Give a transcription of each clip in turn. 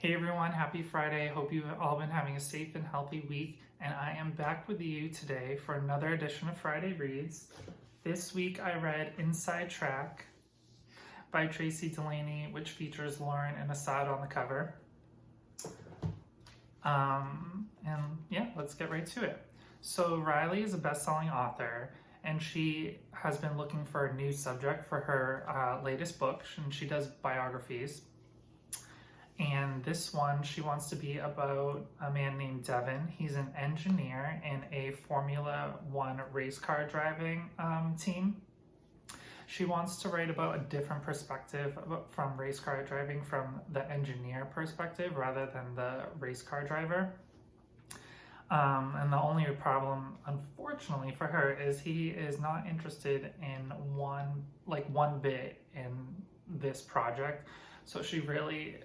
Hey everyone, happy Friday. Hope you've all been having a safe and healthy week. And I am back with you today for another edition of Friday Reads. This week I read Inside Track by Tracie Delaney, which features Lauren and Assad on the cover. And yeah, let's get right to it. So Reilley is a best-selling author, and she has been looking for a new subject for her latest book, and she does biographies. And this one, she wants to be about a man named Devon. He's an engineer in a Formula One race car driving team. She wants to write about a different perspective from race car driving, from the engineer perspective rather than the race car driver. And the only problem, unfortunately for her, is he is not interested in one bit in this project. So she really,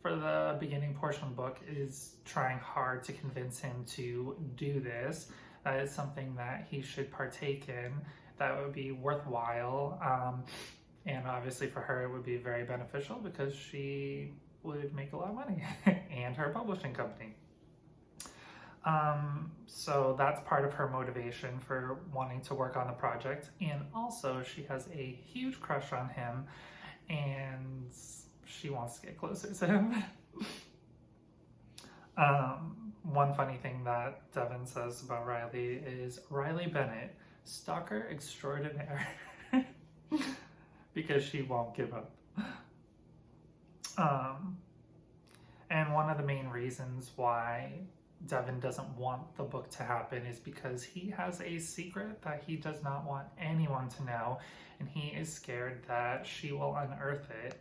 for the beginning portion of the book, is trying hard to convince him to do this. That is something that he should partake in, that would be worthwhile. And obviously for her, it would be very beneficial because she would make a lot of money and her publishing company. So that's part of her motivation for wanting to work on the project. And also she has a huge crush on him and she wants to get closer to him. One funny thing that Devon says about Reilley is Reilley Bennett, stalker extraordinaire, because she won't give up. And one of the main reasons why Devon doesn't want the book to happen is because he has a secret that he does not want anyone to know, and he is scared that she will unearth it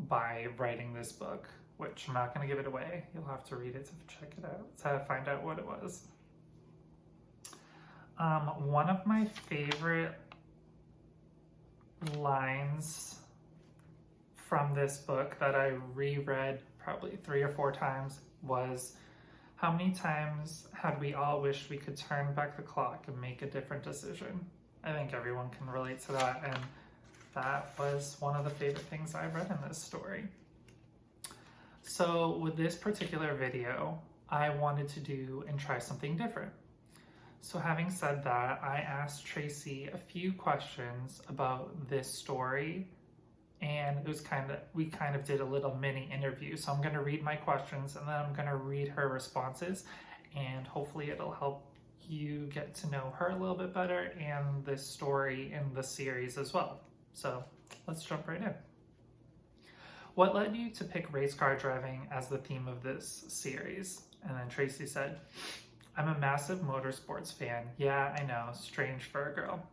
by writing this book, which I'm not going to give it away. You'll have to read it to check it out, to find out what it was. One of my favorite lines from this book that I reread probably 3 or 4 times was, "How many times had we all wished we could turn back the clock and make a different decision?" I think everyone can relate to that, and that was one of the favorite things I read in this story. So with this particular video, I wanted to do and try something different. So having said that, I asked Tracie a few questions about this story, and it was we kind of did a little mini interview. So I'm going to read my questions and then I'm going to read her responses, and hopefully it'll help you get to know her a little bit better and this story in the series as well. So let's jump right in. What led you to pick race car driving as the theme of this series? And then Tracie said, "I'm a massive motorsports fan. Yeah, I know, strange for a girl.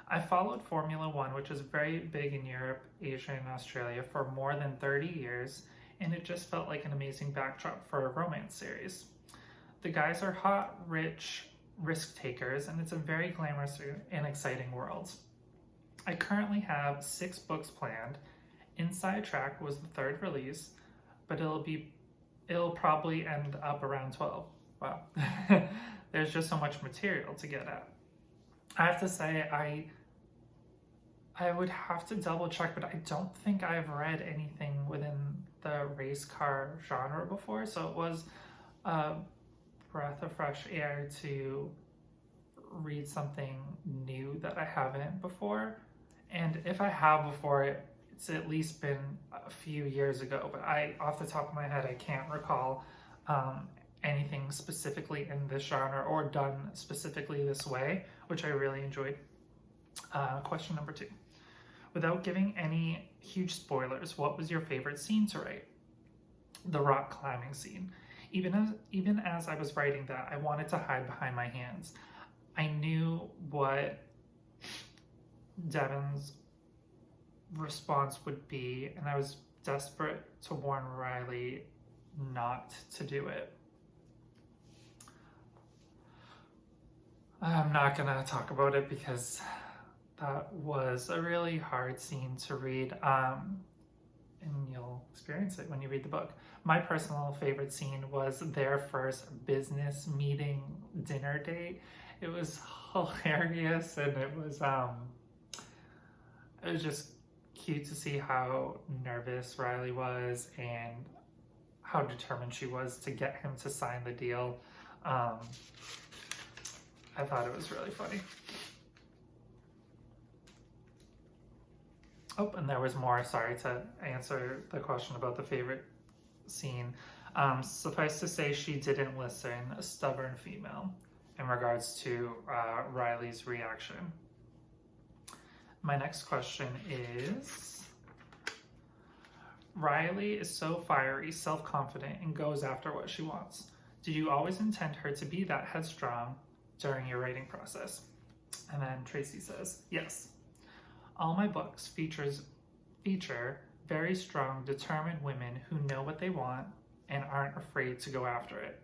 I followed Formula One, which is very big in Europe, Asia, and Australia, for more than 30 years, and it just felt like an amazing backdrop for a romance series. The guys are hot, rich, risk takers, and it's a very glamorous and exciting world. I currently have 6 books planned. Inside Track was the 3rd release, but it'll probably end up around 12. Wow. There's just so much material to get at. I have to say, I would have to double check, but I don't think I've read anything within the race car genre before, so it was a breath of fresh air to read something new that I haven't before. And if I have before, it's at least been a few years ago, but off the top of my head, I can't recall anything specifically in this genre or done specifically this way, which I really enjoyed. Question number 2. Without giving any huge spoilers, what was your favorite scene to write? The rock climbing scene. Even as I was writing that, I wanted to hide behind my hands. I knew what Devon's response would be, and I was desperate to warn Reilley not to do it. I'm not going to talk about it because that was a really hard scene to read, and you'll experience it when you read the book. My personal favorite scene was their first business meeting dinner date. It was hilarious, and it was just cute to see how nervous Reilley was, and how determined she was to get him to sign the deal. I thought it was really funny. Oh, and there was more, sorry, to answer the question about the favorite scene. Suffice to say, she didn't listen, a stubborn female, in regards to Reilley's reaction. My next question is, Reilley is so fiery, self-confident, and goes after what she wants. Did you always intend her to be that headstrong during your writing process? And then Tracie says, yes. All my books feature very strong, determined women who know what they want and aren't afraid to go after it.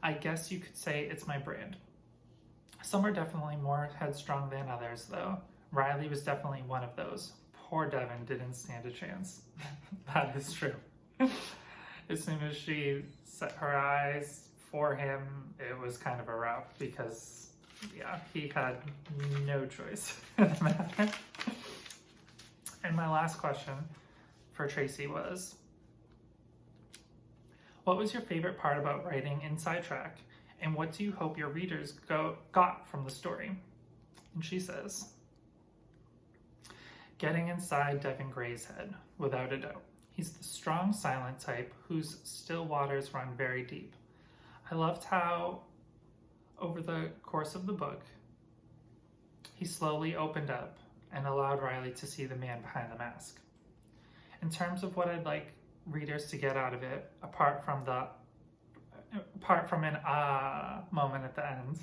I guess you could say it's my brand. Some are definitely more headstrong than others, though. Reilley was definitely one of those. Poor Devon didn't stand a chance. That is true. As soon as she set her eyes for him, it was kind of a wrap because, yeah, he had no choice in the matter. And my last question for Tracie was, what was your favorite part about writing Inside Track, and what do you hope your readers got from the story? And she says, getting inside Devon Gray's head, without a doubt. He's the strong, silent type whose still waters run very deep. I loved how, over the course of the book, he slowly opened up and allowed Reilley to see the man behind the mask. In terms of what I'd like readers to get out of it, apart from an moment at the end,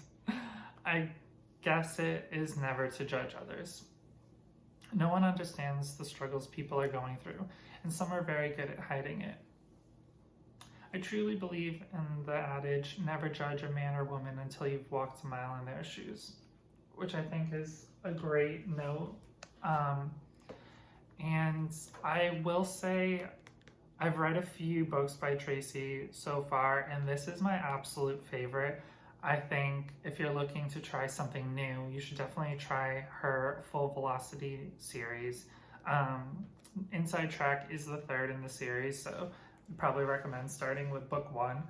I guess it is never to judge others. No one understands the struggles people are going through, and some are very good at hiding it. I truly believe in the adage, never judge a man or woman until you've walked a mile in their shoes, which I think is a great note. And I will say, I've read a few books by Tracie so far, and this is my absolute favorite. I think if you're looking to try something new, you should definitely try her Full Velocity series. Inside Track is the third in the series, so I'd probably recommend starting with book 1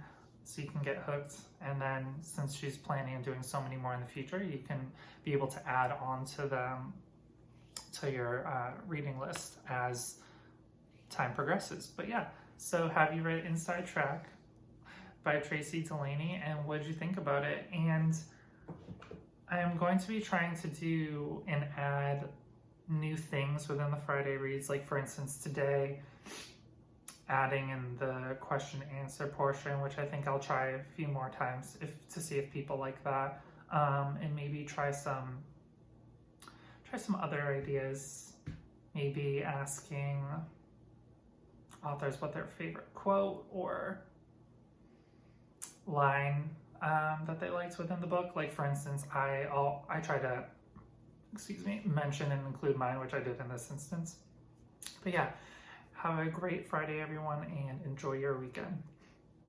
so you can get hooked. And then since she's planning on doing so many more in the future, you can be able to add on to them to your reading list as time progresses. But yeah, so have you read Inside Track by Tracie Delaney, and what did you think about it? And I'm going to be trying to do and add new things within the Friday reads, like for instance today, adding in the question and answer portion, which I think I'll try a few more times to see if people like that, and maybe try some other ideas, maybe asking authors what their favorite quote or line that they liked within the book. Like for instance, I try to mention and include mine, which I did in this instance. But yeah, have a great Friday everyone, and enjoy your weekend.